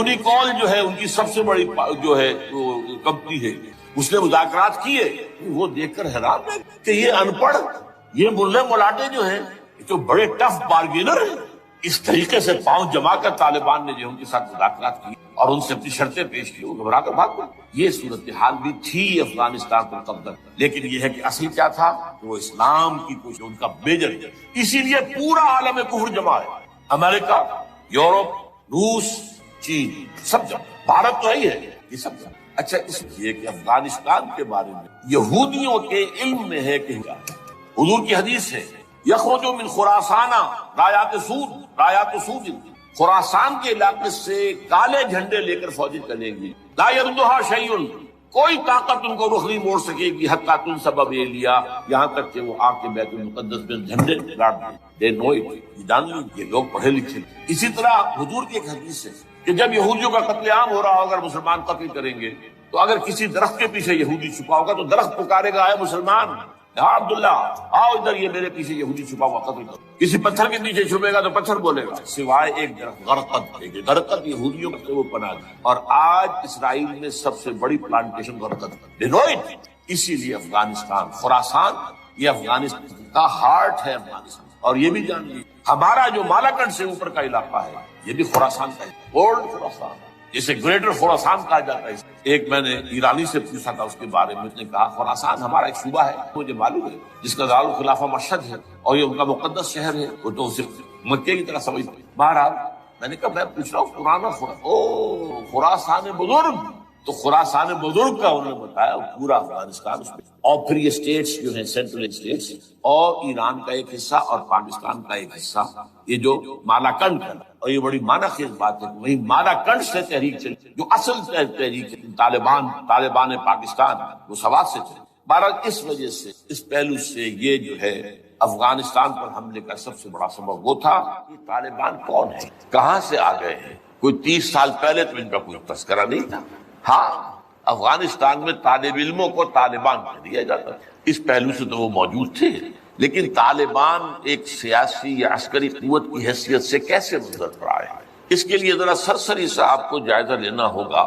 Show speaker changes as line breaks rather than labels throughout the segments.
یونیکال جو ہے ان کی سب سے بڑی جو ہے کمپنی ہے، اس نے مذاکرات کیے، وہ دیکھ کر حیران ہے کہ یہ ان پڑھ، یہ ملے ملاٹے جو ہیں یہ تو بڑے ٹف بارگینر ہیں۔ اس طریقے سے پاؤں جما کر طالبان نے جو ان کے ساتھ مذاکرات کی اور ان سے اپنی شرطیں پیش کی، وہ گھبرا کر بھاگ گئے۔ یہ صورتحال بھی تھی افغانستان پر قبضہ، لیکن یہ ہے کہ اصل کیا تھا کہ وہ اسلام کی کوشش ان کا میجر ہے۔ اسی لیے پورا عالم کفر جمع ہے، امریکہ، یورپ، روس، چین، سب جمع، بھارت تو ہے ہی ہے، یہ سب جمع۔ اچھا، اس لیے کہ افغانستان کے بارے میں یہودیوں کے علم میں ہے کہ حضور کی حدیث ہے، یخرج من خراسان رایات سود، خراسان کے علاقے سے کالے جھنڈے لے کر فوجیں چلیں گی، لا یردھا شیء، کوئی طاقت ان کو رخ نہیں موڑ سکے گی، حتیٰ تم سبب یہ لیا، یہاں تک کہ وہ آ کے بیت المقدس میں جھنڈے گاڑ دیں۔ دے نو اٹ، یہ جان لیں، یہ لوگ پڑھے لکھے۔ اسی طرح حضور کی ایک حدیث ہے کہ جب یہودیوں کا قتل عام ہو رہا ہو، اگر مسلمان قتل کریں گے تو اگر کسی درخت کے پیچھے یہودی چھپا ہوگا تو درخت پکارے گا، اے مسلمان، ہاں عبداللہ آؤ ادھر، یہ میرے پیچھے یہودی چھپا ہوا، قتل کرو۔ کسی پتھر کے پیچھے چھپے گا تو پتھر بولے گا، سوائے ایک درخت غرقد، غرقد یہودیوں سے وہ پناہ دی، اور آج اسرائیل میں سب سے بڑی پلانٹیشن غرقد ہے۔ اسی لیے افغانستان، خراسان، یہ افغانستان کا ہارٹ ہے افغانستان۔ اور یہ بھی جان لیجیے ہمارا جو مالاکنڈ سے اوپر کا علاقہ ہے یہ بھی خراسان کا ہے، اولڈ خراسان، جسے گریٹر خراسان کہا جاتا ہے۔ ایک میں نے ایرانی سے پوچھا تھا اس کے بارے میں، اس نے کہا خراسان ہمارا ایک صوبہ ہے، مجھے معلوم ہے، جس کا دارالخلافہ مشہد ہے اور یہ ان کا مقدس شہر ہے، وہ تو صرف مکے کی طرح سمجھتے ہیں۔ بہرحال میں نے کہا میں پوچھ رہا ہوں پرانا خراسان بزرگ، تو خراسان بزرگ کا انہوں نے بتایا پورا افغانستان اس میں، اور پھر یہ اسٹیٹس جو ہیں سینٹرل اسٹیٹس اور ایران کا ایک حصہ اور پاکستان کا ایک حصہ، یہ جو مالاکنڈ کا، اور یہ بڑی معنی خیز بات ہے کہ وہی مالاکنڈ سے تحریک چلی جو اصل تحریک ہے طالبان پاکستان، وہ سوات سے چلی۔ بہرحال اس وجہ سے، اس پہلو سے یہ جو ہے افغانستان پر حملے کا سب سے بڑا سبب وہ تھا کہ طالبان کون ہے، کہاں سے آ گئے ہیں۔ کوئی 30 سال پہلے تو ان کا کوئی تذکرہ نہیں تھا۔ ہاں، افغانستان میں طالب علموں کو طالبان کہہ دیا جاتا، اس پہلو سے تو وہ موجود تھے، لیکن طالبان ایک سیاسی یا عسکری قوت کی حیثیت سے کیسے منظر پر آئے، اس کے لیے ذرا سرسری سا آپ کو جائزہ لینا ہوگا۔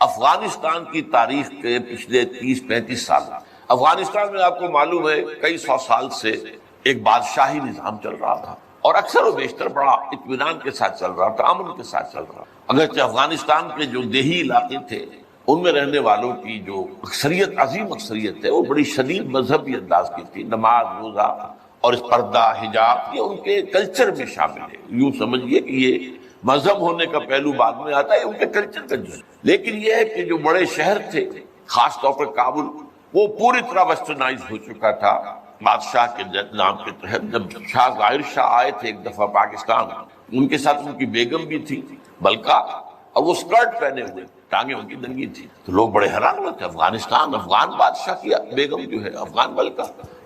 افغانستان کی تاریخ کے پچھلے 30-35 سال، افغانستان میں آپ کو معلوم ہے کئی سو سال سے ایک بادشاہی نظام چل رہا تھا، اور اکثر و بیشتر بڑا اطمینان کے ساتھ چل رہا تھا، امن کے ساتھ چل رہا۔ اگرچہ افغانستان کے جو دیہی علاقے تھے ان میں رہنے والوں کی جو اکثریت، عظیم اکثریت ہے، وہ بڑی شدید مذہبی انداز کی تھی، نماز، روزہ اور اس پردہ، حجاب، یہ ان کے کلچر میں شامل ہے۔ یوں سمجھیے کہ یہ مذہب ہونے کا پہلو بعد میں آتا ہے، ان کے کلچر کا جز۔ لیکن یہ ہے کہ جو بڑے شہر تھے، خاص طور پر کابل، وہ پوری طرح ویسٹرنائز ہو چکا تھا بادشاہ کے نام کے تحت۔ جب شاہ ظاہر شاہ آئے تھے ایک دفعہ پاکستان، ان کے ساتھ ان کی بیگم بھی تھی بلکہ، اور وہ اسکرٹ پہنے ہوئے، ٹانگیں ان کی ننگی تھی، تو لوگ بڑے حیران ہوئے تھے، افغانستان، افغان بادشاہ کی بیگم جو ہے افغان بلکہ،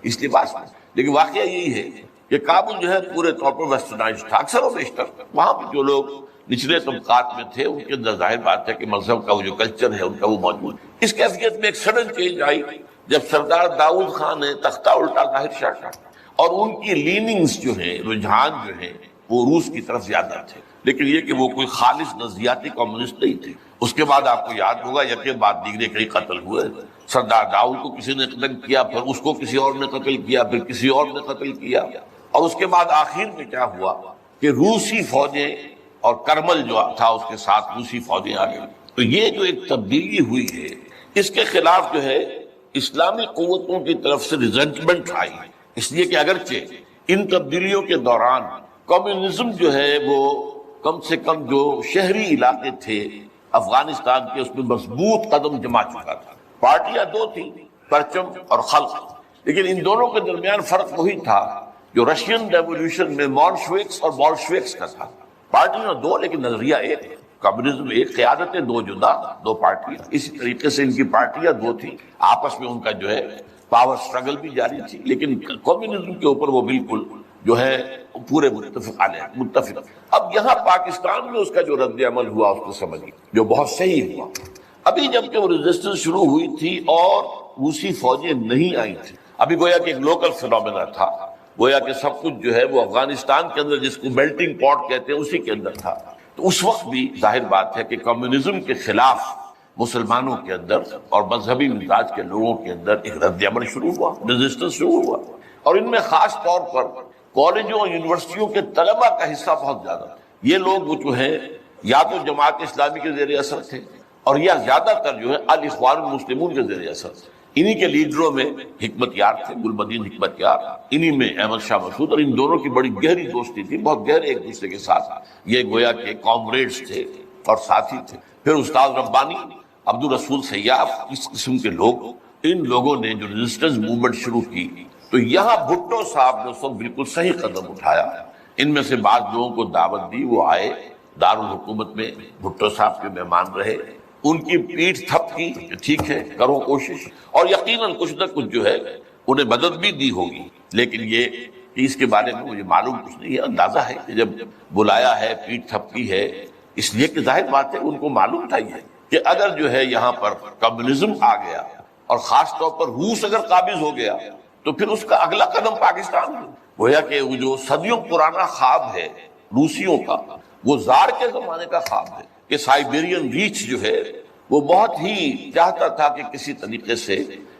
اس لباس میں۔ لیکن واقعہ یہی ہے کہ کابل جو ہے پورے طور پر ویسٹرنائز تھا، اکثر و بیشتر وہاں پہ جو لوگ نچلے طبقات میں تھے ان کے اندر ظاہر بات ہے کہ مذہب کا وہ جو کلچر ہے ان کا وہ موجود۔ اس کیفیت میں ایک سڈن چینج آئی جب سردار داؤد خان نے تختہ الٹا ظاہر شاہ کا، اور ان کی لیننگز جو ہیں، رجحان جو ہیں، وہ روس کی طرف زیادہ تھے، لیکن یہ کہ وہ کوئی خالص نظریاتی کمیونسٹ نہیں تھے۔ اس کے بعد آپ کو یاد ہوگا یکے بعد دیگرے کئی قتل ہوئے، سردار داؤد کو کسی نے قتل کیا، پھر اس کو کسی اور نے قتل کیا، پھر کسی اور نے قتل کیا، اور اس کے بعد آخر میں کیا ہوا کہ روسی فوجیں اور کرمل جو تھا اس کے ساتھ روسی فوجیں آ گئی۔ تو یہ جو ایک تبدیلی ہوئی ہے، اس کے خلاف جو ہے اسلامی قوتوں کی طرف سے ریزنٹمنٹ آئی، اس لیے کہ اگرچہ ان تبدیلیوں کے دوران کمیونزم جو ہے وہ کم سے کم جو شہری علاقے تھے افغانستان کے، اس میں مضبوط قدم جما چکا تھا۔ پارٹیاں دو تھیں، پرچم اور خلق، لیکن ان دونوں کے درمیان فرق وہی تھا جو رشین ریولیوشن میں مولشوکس اور بولشوکس کا تھا۔ پارٹیاں دو لیکن نظریہ ایک، کمیونزم ایک، قیادتیں دو جدا، دو پارٹیاں۔ اسی طریقے سے ان کی پارٹیاں دو تھیں، آپس میں ان کا جو ہے پاور سٹرگل بھی جاری تھی، لیکن کمیونزم کے اوپر وہ بالکل جو ہے پورے متفق۔ اب یہاں پاکستان میں اس کا جو رد عمل ہوا اس کو سمجھیے، جو بہت صحیح ہوا۔ ابھی جب کہ وہ ریزسٹنس شروع ہوئی تھی اور روسی فوجیں نہیں آئی تھی، ابھی گویا کہ ایک لوکل فینومینا تھا، گویا کہ سب کچھ جو ہے وہ افغانستان کے اندر جس کو میلٹنگ پاٹ کہتے ہیں اسی کے اندر تھا۔ تو اس وقت بھی ظاہر بات ہے کہ کمیونزم کے خلاف مسلمانوں کے اندر اور مذہبی مزاج کے لوگوں کے اندر ایک رد عمل شروع ہوا، ریزسٹنس شروع ہوا، اور ان میں خاص طور پر کالجوں اور یونیورسٹیوں کے طلبہ کا حصہ بہت زیادہ تھا۔ یہ لوگ وہ جو ہے یا تو جماعت اسلامی کے زیر اثر تھے اور یا زیادہ تر جو ہے الاخوان المسلمون کے زیر اثر تھے۔ انہی کے لیڈروں میں حکمت یار تھے، گلبدین حکمت یار، انہی میں احمد شاہ مسعود، اور ان دونوں کی بڑی گہری دوستی تھی، بہت گہرے ایک دوسرے کے ساتھ یہ گویا کہ کامریڈز تھے اور ساتھی تھے۔ پھر استاد ربانی، عبد الرسول سیاف، اس قسم کے لوگ، ان لوگوں نے جو ریزسٹنس موومنٹ شروع کی، تو یہاں بھٹو صاحب نے اس وقت بالکل صحیح قدم اٹھایا۔ ان میں سے بعض لوگوں کو دعوت دی، وہ آئے دارالحکومت میں، بھٹو صاحب کے مہمان رہے، ان کی پیٹھ تھپ کی کہ ٹھیک ہے کرو کوشش، اور یقیناً کچھ نہ کچھ جو ہے انہیں مدد بھی دی ہوگی، لیکن یہ کہ اس کے بارے میں مجھے معلوم کچھ نہیں ہے۔ اندازہ ہے کہ جب بلایا ہے، پیٹھ تھپ کی ہے، اس لیے کہ ظاہر بات ہے ان کو معلوم تھا یہ کہ اگر جو ہے یہاں پر کمیونزم آ گیا اور خاص طور پر روس اگر قابض ہو گیا تو پھر اس کا اگلا قدم پاکستان ہے۔ گویا کہ وہ جو صدیوں پرانا خواب ہے روسیوں کا، وہ زار کے زمانے کا خواب ہے کہ سائبیرین ریچ جو ہے وہ بہت ہی چاہتا تھا کہ کسی طریقے سے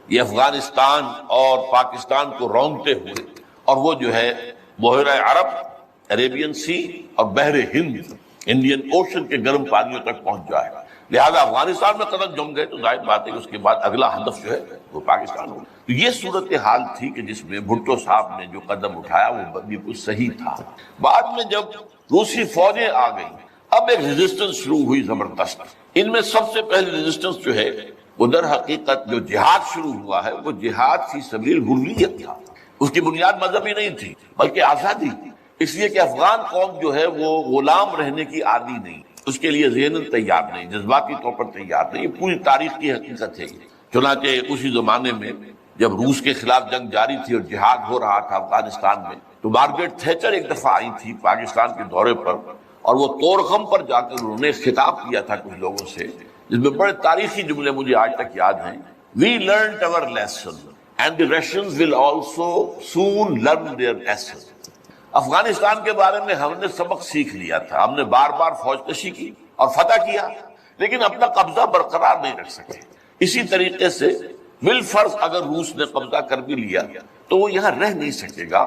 یہ افغانستان اور پاکستان کو رونگتے ہوئے اور وہ جو ہے بحیرہ عرب، عربین سی اور بحر ہند، انڈین اوشن کے گرم پانیوں تک پہنچ جائے۔ لہذا افغانستان میں قدم جم گئے تو ظاہر بات ہے کہ اس کے بعد اگلا ہدف جو ہے وہ پاکستان ہو۔ تو یہ صورتحال تھی کہ جس میں بھٹو صاحب نے جو قدم اٹھایا وہ بالکل صحیح تھا۔ بعد میں جب روسی فوجیں آ گئیں، اب ایک ریزسٹنس شروع ہوئی زبردست۔ ان میں سب سے پہلی ریزسٹنس جو ہے وہ در حقیقت جو جہاد شروع ہوا ہے وہ جہاد فی سبیل الحریت تھا۔ اس کی بنیاد مذہبی نہیں تھی بلکہ آزادی تھی، اس لیے کہ افغان قوم جو ہے وہ غلام رہنے کی عادی نہیں، اس کے لیے ذہناً تیار نہیں، جذباتی طور پر تیار نہیں۔ یہ پوری تاریخ کی حقیقت ہے۔ چنانچہ اسی زمانے میں جب روس کے خلاف جنگ جاری تھی اور جہاد ہو رہا تھا افغانستان میں، تو مارگریٹ تھیچر ایک دفعہ آئی تھی پاکستان کے دورے پر، اور وہ طورخم پر جا کر انہوں نے خطاب کیا تھا کچھ لوگوں سے، جس میں بڑے تاریخی جملے مجھے آج تک یاد ہیں۔ We learned our lesson and the Russians will also soon learn their lesson۔ Afghanistan کے بارے میں ہم نے سبق سیکھ لیا تھا، ہم نے بار بار فوج کشی کی اور فتح کیا، لیکن اپنا قبضہ برقرار نہیں رکھ سکے۔ اسی طریقے سے بالفرض اگر روس نے قبضہ کر بھی لیا تو وہ یہاں رہ نہیں سکے گا۔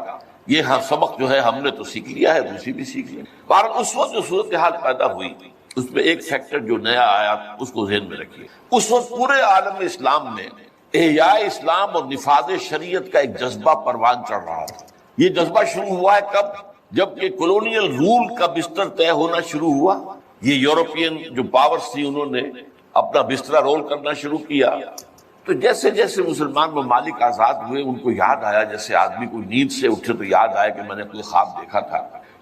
یہ سبق جو ہے ہم نے تو سیکھ لیا ہے، روسی بھی سیکھ لیا۔ بہرحال اس وقت جو صورتحال پیدا ہوئی اس میں ایک فیکٹر جو نیا آیا اس کو ذہن میں رکھیے۔ اس وقت پورے عالم اسلام میں احیاء اسلام اور نفاذ شریعت کا ایک جذبہ پروان چڑھ رہا تھا۔ یہ جذبہ شروع ہوا ہے کب؟ جب کہ کولونیل رول کا بستر طے ہونا شروع ہوا، یہ یورپین جو پاورز تھی انہوں نے اپنا بستر رول کرنا شروع کیا، تو جیسے جیسے مسلمان ممالک آزاد ہوئے ان کو یاد آیا، جیسے آدمی کوئی نیند سے اٹھے تو یاد آیا کہ میں نے کوئی خواب دیکھا تھا،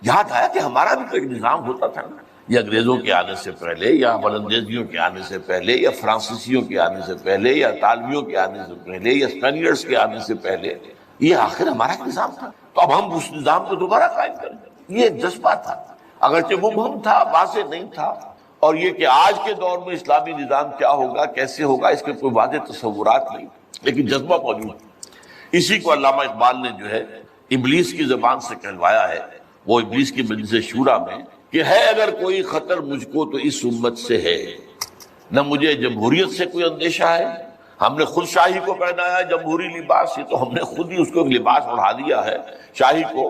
یاد آیا کہ ہمارا بھی تو ایک نظام ہوتا تھا نا، یہ انگریزوں کے آنے سے پہلے یا بلندیزیوں کے آنے سے پہلے یا فرانسیسیوں کے آنے سے پہلے یا اطالویوں کے آنے سے پہلے یا اسپینیئرز کے آنے سے پہلے، یہ آخر ہمارا ایک نظام تھا، تو اب ہم اس نظام کو دوبارہ قائم کریں۔ یہ ایک جذبہ تھا، اگرچہ مبہم تھا، واضح نہیں تھا، اور یہ کہ آج کے دور میں اسلامی نظام کیا ہوگا، کیسے ہوگا، اس کے کوئی واضح تصورات نہیں، لیکن جذبہ موجود ہے۔ اسی کو علامہ اقبال نے جو ہے ابلیس کی زبان سے کہلوایا ہے، وہ ابلیس کی مجلس شورا میں، کہ ہے اگر کوئی خطر مجھ کو تو اس امت سے ہے، نہ مجھے جمہوریت سے کوئی اندیشہ ہے، ہم نے خود شاہی کو پہنایا جمہوری لباس، یہ تو ہم نے خود ہی اس کو لباس اڑا دیا ہے شاہی کو،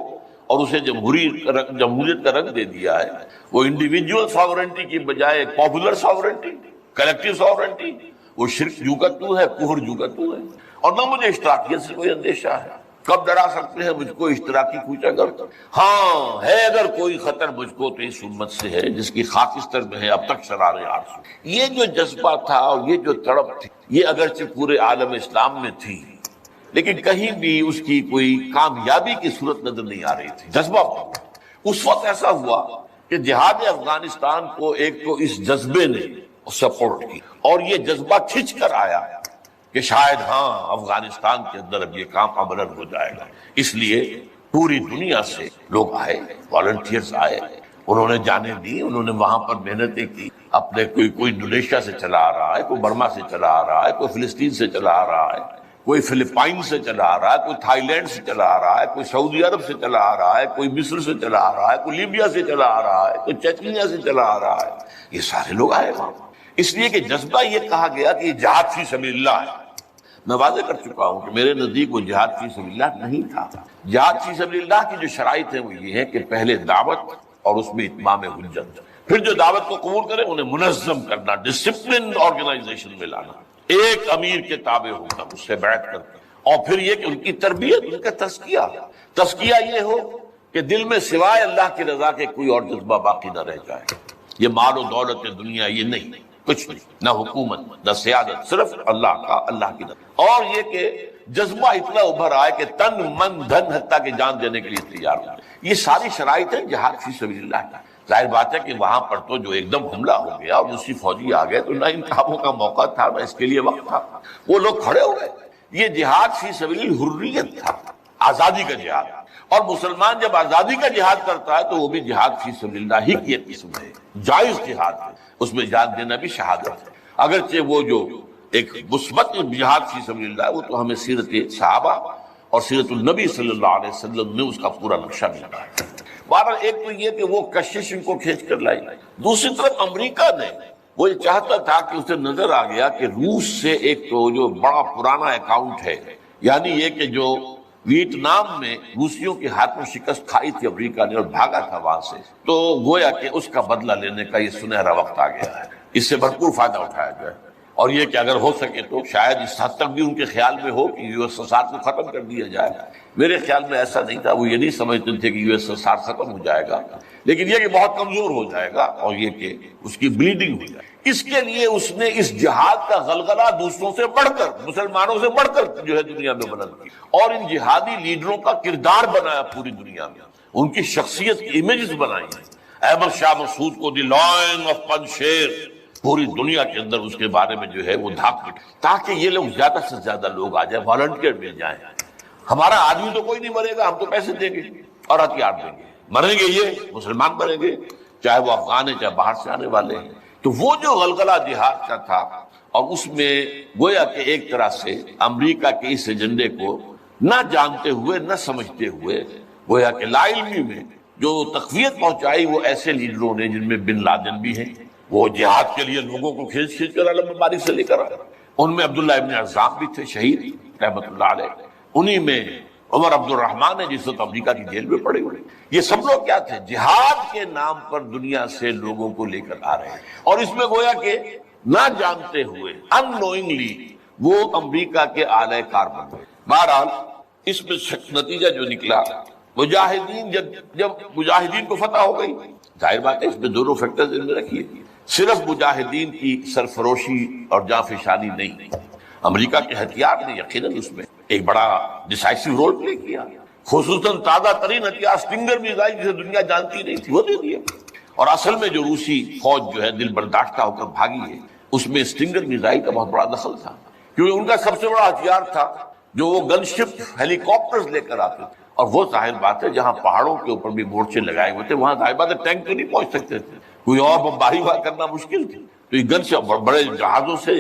اور اسے جمہوریت کا رنگ دے دیا ہے۔ وہ انڈیویجول ساورنٹی کی بجائے پاپولر ساورنٹی، کلیکٹیو ساورنٹی، وہ شرک جو کا تو ہے، کفر جو کا تو ہے، اور نہ مجھے اشتراکیت سے کوئی اندیشہ ہے۔ کب ڈرا سکتے ہیں مجھ کو اشتراکی کوچا کر؟ ہاں ہے اگر کوئی خطر مجھ کو تو اس امت سے ہے جس کی خاکستر میں ہے اب تک شرار آرزو۔ یہ جو جذبہ تھا اور یہ جو تڑپ تھی، یہ اگرچہ پورے عالم اسلام میں تھی، لیکن کہیں بھی اس کی کوئی کامیابی کی صورت نظر نہیں آ رہی تھی۔ جذبہ اس وقت ایسا ہوا کہ جہاد افغانستان کو ایک تو اس جذبے نے سپورٹ کی، اور یہ جذبہ کھنچ کر آیا کہ شاید ہاں افغانستان کے اندر اب یہ کام عملاً ہو جائے گا۔ اس لیے پوری دنیا سے لوگ آئے، والنٹیئرز آئے، انہوں نے جانیں دی، انہوں نے وہاں پر محنتیں کی، اپنے کوئی انڈونیشیا سے چلا آ رہا ہے، کوئی برما سے چلا آ رہا ہے، کوئی فلسطین سے چلا آ رہا ہے، کوئی فلپائن سے چلا آ رہا ہے، کوئی تھائی لینڈ سے چلا آ رہا ہے، کوئی سعودی عرب سے چلا آ رہا ہے، کوئی مصر سے چلا آ رہا ہے، کوئی لیبیا سے چلا آ رہا ہے، کوئی چیچنیا سے چلا آ رہا ہے، یہ سارے لوگ آئے وہاں، اس لیے کہ جذبہ یہ کہا گیا کہ یہ جہاد فی سبیل اللہ ہے۔ میں واضح کر چکا ہوں کہ میرے نزدیک وہ جہاد فی سبیل اللہ نہیں تھا۔ جہاد فی سبیل اللہ کی جو شرائط ہیں وہ یہ ہے کہ پہلے دعوت اور اس میں اتمام حجت، پھر جو دعوت کو قبول کرے انہیں منظم کرنا، ڈسپلن آرگنائزیشن میں لانا، ایک امیر کے تابع ہونا، اس سے بیعت کرنا، اور پھر یہ کہ ان کی تربیت، ان کا تزکیہ یہ ہو کہ دل میں سوائے اللہ کی رضا کے کوئی اور جذبہ باقی نہ رہ جائے۔ یہ مال و دولت دنیا یہ نہیں، کچھ نہیں، نہ حکومت نہ سیادت، صرف اللہ کی رضا، اور یہ کہ جذبہ اتنا ابھر آئے کہ تن من دھن حتیٰ کہ جان دینے کے لیے تیار ہو۔ یہ ساری شرائط ہیں جہاد فی سبیل اللہ کی۔ ظاہر بات ہے کہ وہاں پر تو جو ایک دم حملہ ہو گیا اور روسی فوجی آ گئے تو نہ ان کاموں کا موقع تھا نہ اس کے لیے وقت تھا، وہ لوگ کھڑے ہو گئے۔ یہ جہاد فی سبیل الحریت تھا، آزادی کا جہاد، اور مسلمان جب آزادی کا جہاد کرتا ہے تو وہ بھی جہاد فی سبیل اللہ ہی کی ایک قسم ہے، جائز جہاد ہے، اس میں جان دینا بھی شہادت ہے۔ اگرچہ وہ جو ایک مثبت جہاد فی سبیل اللہ ہے وہ تو ہمیں سیرت صحابہ اور سیرت النبی صلی اللہ علیہ وسلم نے اس کا پورا نقشہ ملا ہے۔ بہرحال ایک تو یہ کہ وہ کشش ان کو کھینچ کر لائی، دوسری طرف امریکہ نے وہ یہ چاہتا تھا کہ اسے نظر آ گیا کہ روس سے ایک تو جو بڑا پرانا اکاؤنٹ ہے، یعنی یہ کہ جو ویتنام میں روسیوں کے ہاتھوں شکست کھائی تھی امریکہ نے اور بھاگا تھا وہاں سے، تو گویا کہ اس کا بدلہ لینے کا یہ سنہرا وقت آ گیا ہے، اس سے بھرپور فائدہ اٹھایا جائے، اور یہ کہ اگر ہو سکے تو شاید اس حد تک بھی ان کے خیال میں ہو کہ یو ایس ایس آر کو ختم کر دیا جائے۔ میرے خیال میں ایسا نہیں تھا، وہ یہ نہیں سمجھتے تھے کہ یو ایس ایس آر ختم ہو جائے گا، لیکن یہ کہ بہت کمزور ہو جائے گا اور یہ کہ اس کی بلیڈنگ ہو جائے۔ اس کے لیے اس نے اس جہاد کا غلغلہ دوسروں سے بڑھ کر، مسلمانوں سے بڑھ کر جو ہے دنیا میں بلند کی، اور ان جہادی لیڈروں کا کردار بنایا پوری دنیا میں، ان کی شخصیت کی امیجز بنائی ہیں۔ احمد شاہ مسعود کو دی لائن آف پنشیر پوری دنیا کے اندر اس کے بارے میں جو ہے وہ دھاک پٹ، تاکہ یہ لوگ زیادہ سے زیادہ لوگ آ جائیں، والنٹیئر مل جائیں۔ ہمارا آدمی تو کوئی نہیں مرے گا، ہم تو پیسے دیں گے اور ہتھیار دیں گے، مریں گے یہ مسلمان مریں گے، چاہے وہ افغان ہیں چاہے باہر سے آنے والے ہیں۔ تو وہ جو غلغلہ جہاد کا تھا، اور اس میں گویا کہ ایک طرح سے امریکہ کے اس ایجنڈے کو نہ جانتے ہوئے نہ سمجھتے ہوئے گویا کہ لا علمی میں جو تقویت پہنچائی وہ ایسے لیڈروں نے جن میں بن لادن بھی ہیں، وہ جہاد کے لیے لوگوں کو کھینچ کر علم مبارک سے لے کر آئے، ان میں عبداللہ ابن عزام بھی تھے شہید رحمۃ اللہ علیہ، انہی میں عمر عبد الرحمن ہے جس وقت امریکہ کی جیل میں پڑے ہوئے۔ یہ سب لوگ کیا تھے؟ جہاد کے نام پر دنیا سے لوگوں کو لے کر آ رہے ہیں، اور اس میں گویا کہ نہ جانتے ہوئے ان نوئنگلی وہ امریکہ کے اعلی کار بن گئے۔ بہرحال اس میں نتیجہ جو نکلا، مجاہدین جب مجاہدین کو فتح ہو گئی، ظاہر بات ہے اس میں دونوں فیکٹرز ان میں رکھیے، صرف مجاہدین کی سرفروشی اور جانفشانی نہیں، امریکہ کے ہتھیار نے یقیناً اس میں ایک بڑا ڈیسائسو رول پلے کیا، خصوصاً تازہ ترین ہتھیار اسٹنگر میزائل جسے دنیا جانتی نہیں تھی وہ دے دیا، اور اصل میں جو روسی فوج جو ہے دل برداشتہ ہو کر بھاگی ہے اس میں اسٹنگر میزائل کا بہت بڑا دخل تھا، کیونکہ ان کا سب سے بڑا ہتھیار تھا جو وہ گن شپ ہیلی کاپٹرز لے کر آتے تھے، اور وہ ظاہر بات ہے جہاں پہاڑوں کے اوپر بھی مورچے لگائے ہوئے تھے وہاں ظاہر بات ہے ٹینک تو نہیں پہنچ سکتے تھے، کوئی اور بمباری وہاں کرنا مشکل تھی، تو یہ گن شپ بڑے جہازوں سے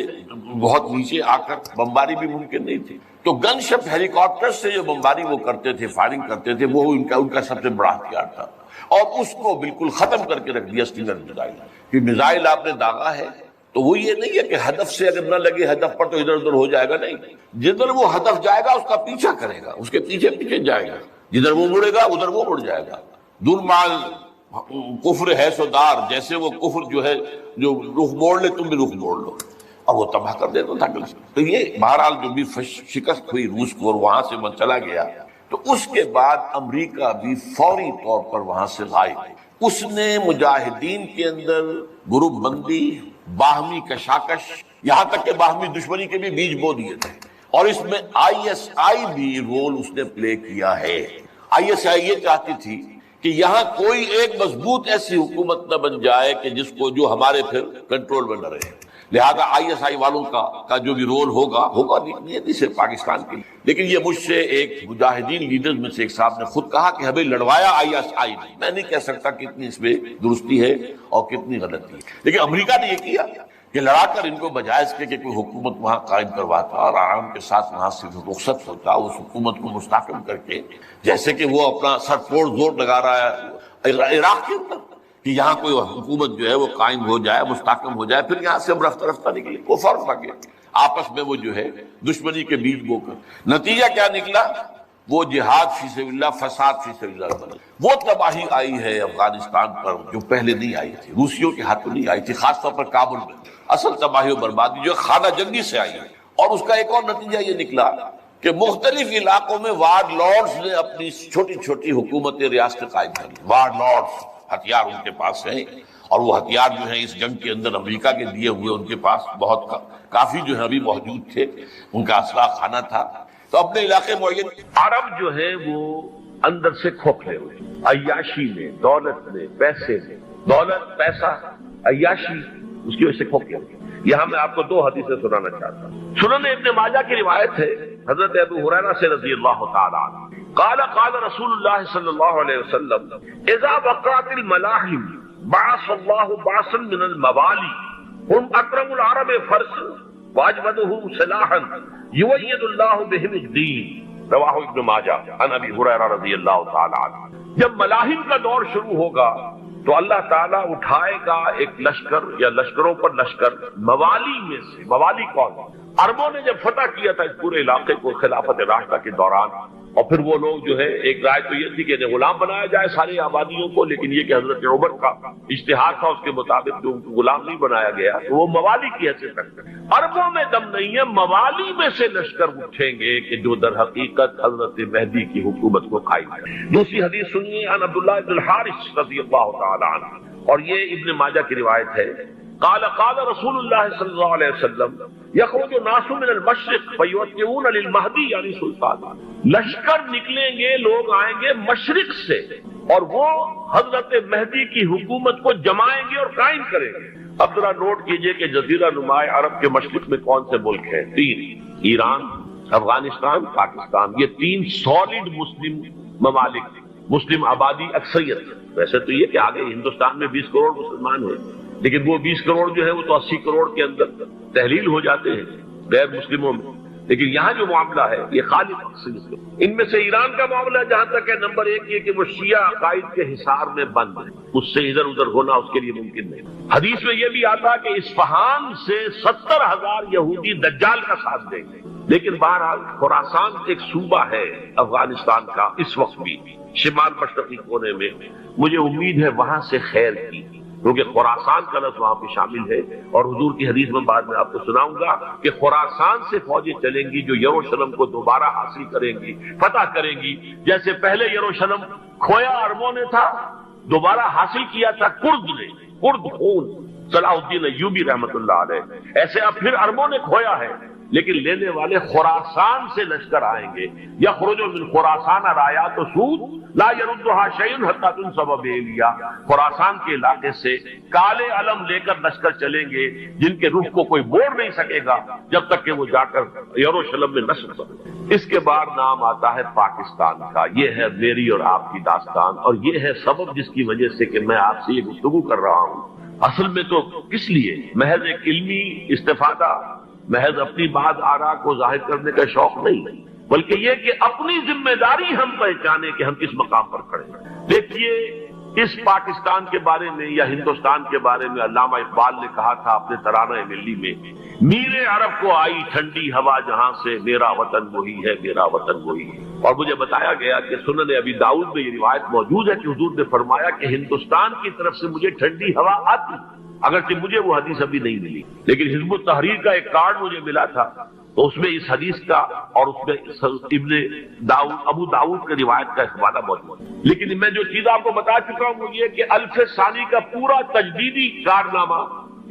بہت نیچے آ کر بمباری بھی ممکن نہیں تھی، تو گن شپ ہیلی کاپٹر سے جو بمباری وہ کرتے تھے، فائرنگ کرتے تھے، وہ ان کا سب سے بڑا ہتھیار تھا، اور اس کو بالکل ختم کر کے رکھ دیا اسٹنگر میزائل۔ کہ میزائل آپ نے داغا ہے تو وہ یہ نہیں ہے کہ ہدف سے اگر نہ لگے ہدف پر تو ادھر ادھر ہو جائے گا، نہیں، جدھر وہ ہدف جائے گا اس کا پیچھا کرے گا، اس کے پیچھے پیچھے جائے گا، جدھر وہ مڑے گا ادھر وہ مڑ جائے گا۔ دور مال کفر ہے سودار، جیسے وہ کفر جو ہے جو رخ موڑ لے تم بھی رخ موڑ لو، اور وہ تباہ کر دیتا تھا۔ تو یہ بہرحال جو بھی شکست ہوئی روس کو اور وہاں سے من چلا گیا، تو اس کے بعد امریکہ بھی فوری طور پر وہاں سے غائب، اس نے مجاہدین کے اندر گروپ بندی، باہمی کشاکش، یہاں تک کہ باہمی دشمنی کے بھی بیج بو دیے تھے، اور اس میں آئی ایس آئی بھی رول اس نے پلے کیا ہے۔ آئی ایس آئی یہ چاہتی تھی کہ یہاں کوئی ایک مضبوط ایسی حکومت نہ بن جائے کہ جس کو جو ہمارے پھر کنٹرول میں نہ رہے، لہذا آئی ایس آئی والوں کا جو بھی رول ہوگا نہیں صرف پاکستان کے لیے، لیکن یہ مجھ سے ایک مجاہدین لیڈرز میں سے ایک صاحب نے خود کہا کہ ہمیں لڑوایا آئی ایس آئی نہیں، میں نہیں کہہ سکتا کتنی اس میں درستی ہے اور کتنی غلطی ہے، لیکن امریکہ نے یہ کیا کہ لڑا کر ان کو بجائے اس کے کہ کوئی حکومت وہاں قائم کرواتا اور آرام کے ساتھ وہاں سے رخصت ہوتا اس حکومت کو مستحکم کر کے، جیسے کہ وہ اپنا سر توڑ زور لگا رہا ہے عراق کے اندر کہ یہاں کوئی حکومت جو ہے وہ قائم ہو جائے، مستحکم ہو جائے، پھر یہاں سے ہم رفتہ رفتہ نکلے، وہ فرق آ گیا آپس میں، وہ جو ہے دشمنی کے بیج بو کر نتیجہ کیا نکلا؟ وہ جہاد فی سبیل اللہ، فساد فی سبیل اللہ بنا۔ وہ تباہی آئی ہے افغانستان پر جو پہلے نہیں آئی تھی، روسیوں کے ہاتھوں نہیں آئی تھی، خاص طور پر کابل میں اصل تباہی و بربادی جو خانہ جنگی سے آئی ہے۔ اور اس کا ایک اور نتیجہ یہ نکلا کہ مختلف علاقوں میں وارڈ لارڈز نے اپنی چھوٹی چھوٹی حکومتیں، ریاستیں قائم کر لی۔ وارڈ لارڈز، ہتھیار ان کے پاس ہیں، اور وہ ہتھیار جو ہیں اس جنگ کے اندر امریکہ کے دیے ہوئے ان کے پاس بہت کافی جو ہے ابھی موجود تھے، ان کا اسلحہ خانہ تھا۔ تو اپنے علاقے معین عرب جو ہے وہ اندر سے کھوکھلے ہوئے، عیاشی میں، دولت میں، پیسے میں، دولت، پیسہ، عیاشی، اس کی وجہ سے کھوکھلے ہوئے۔ یہاں میں آپ کو دو حدیثیں سنانا چاہتا ہوں۔ سنن ابن ماجہ کی روایت ہے حضرت ابو ہریرہ سے رضی اللہ تعالی عنہ، قال قال رسول اللہ صلی اللہ علیہ وسلم اذا وقعت الملاحم بعث اللہ بعثا من الموالی هم اکرم العرب فرسا واجودهم سلاحا یؤید اللہ بهم الدین، رواہ ابن ماجہ عن ابی ہریرہ رضی اللہ تعالی عنہ۔ جب ملاحم کا دور شروع ہوگا تو اللہ تعالیٰ اٹھائے گا ایک لشکر یا لشکروں پر لشکر موالی میں سے۔ موالی کون؟ عربوں نے جب فتح کیا تھا اس پورے علاقے کو خلافت راشدہ کے دوران، اور پھر وہ لوگ جو ہے، ایک رائے تو یہ تھی کہ انہیں غلام بنایا جائے ساری آبادیوں کو، لیکن یہ کہ حضرت عمر کا اجتہاد تھا، اس کے مطابق جو ان کو غلام نہیں بنایا گیا تو وہ موالی کی حیثیت رکھتے ہیں۔ عربوں میں دم نہیں ہے، موالی میں سے لشکر اٹھیں گے کہ جو در حقیقت حضرت مہدی کی حکومت کو قائم کریں۔ دوسری حدیث سنیے عن عبداللہ بن الحارث رضی اللہ تعالی عنہ، اور یہ ابن ماجہ کی روایت ہے، قال قال رسول اللہ صلی اللہ علیہ وسلم یخرج الناس من المشرق فیوجہون للمہدی یعنی سلطان، لشکر نکلیں گے، لوگ آئیں گے مشرق سے، اور وہ حضرت مہدی کی حکومت کو جمائیں گے اور قائم کریں گے۔ اب ذرا نوٹ کیجئے کہ جزیرہ نما عرب کے مشرق میں کون سے ملک ہیں؟ تین، ایران، افغانستان، پاکستان، یہ تین سالڈ مسلم ممالک، مسلم آبادی اکثریت۔ ویسے تو یہ کہ آگے ہندوستان میں 20 کروڑ مسلمان ہیں، لیکن وہ 20 کروڑ جو ہے وہ تو 80 کروڑ کے اندر تحلیل ہو جاتے ہیں غیر مسلموں میں، لیکن یہاں جو معاملہ ہے یہ خالص اکثریت۔ ان میں سے ایران کا معاملہ جہاں تک ہے، نمبر 1 یہ کہ وہ شیعہ عقائد کے حصار میں بند ہے، اس سے ادھر ادھر ہونا اس کے لیے ممکن نہیں۔ حدیث میں یہ بھی آتا کہ اصفہان سے 70,000 یہودی دجال کا ساتھ دیں گے، لیکن بہرحال خراسان ایک صوبہ ہے افغانستان کا اس وقت بھی شمال مشرقی کونے میں، مجھے امید ہے وہاں سے خیر کی، کیونکہ خراسان کا لفظ وہاں پہ شامل ہے، اور حضور کی حدیث میں بعد میں آپ کو سناؤں گا کہ خراسان سے فوجیں چلیں گی جو یروشلم کو دوبارہ حاصل کریں گی، فتح کریں گی، جیسے پہلے یروشلم کھویا عربوں نے تھا، دوبارہ حاصل کیا تھا کرد نے، کرد خون صلاح الدین ایوبی رحمت اللہ علیہ، ایسے اب پھر عربوں نے کھویا ہے، لیکن لینے والے خراسان سے لشکر آئیں گے۔ یخرج من خراسان رایات سود لا يردها شيء حتى تنصب بإلیا، خراسان کے علاقے سے کالے علم لے کر لشکر چلیں گے جن کے رخ کو کوئی موڑ نہیں سکے گا جب تک کہ وہ جا کر یروشلم میں نصب کرے۔ اس کے بعد نام آتا ہے پاکستان کا۔ یہ ہے میری اور آپ کی داستان، اور یہ ہے سبب جس کی وجہ سے کہ میں آپ سے یہ گفتگو کر رہا ہوں۔ اصل میں تو کس لیے؟ محض ایک علمی استفادہ، محض اپنی بات آرا کو ظاہر کرنے کا شوق نہیں، بلکہ یہ کہ اپنی ذمہ داری ہم پہچانے کہ ہم کس مقام پر کھڑے ہیں۔ دیکھیے اس پاکستان کے بارے میں یا ہندوستان کے بارے میں علامہ اقبال نے کہا تھا اپنے ترانہ ملی میں، میرے عرب کو آئی ٹھنڈی ہوا جہاں سے، میرا وطن وہی ہے، میرا وطن وہی ہے۔ اور مجھے بتایا گیا کہ سنن ابی داؤد میں یہ روایت موجود ہے کہ حضور نے فرمایا کہ ہندوستان کی طرف سے مجھے ٹھنڈی ہوا آتی، اگرچہ مجھے وہ حدیث ابھی نہیں ملی، لیکن حزب التحریر کا ایک کارڈ مجھے ملا تھا، تو اس میں اس حدیث کا اور اس میں ابن داؤد ابو داؤد کی روایت کا حوالہ موجود ہے۔ لیکن میں جو چیز آپ کو بتا چکا ہوں وہ یہ کہ الف ثانی کا پورا تجدیدی کارنامہ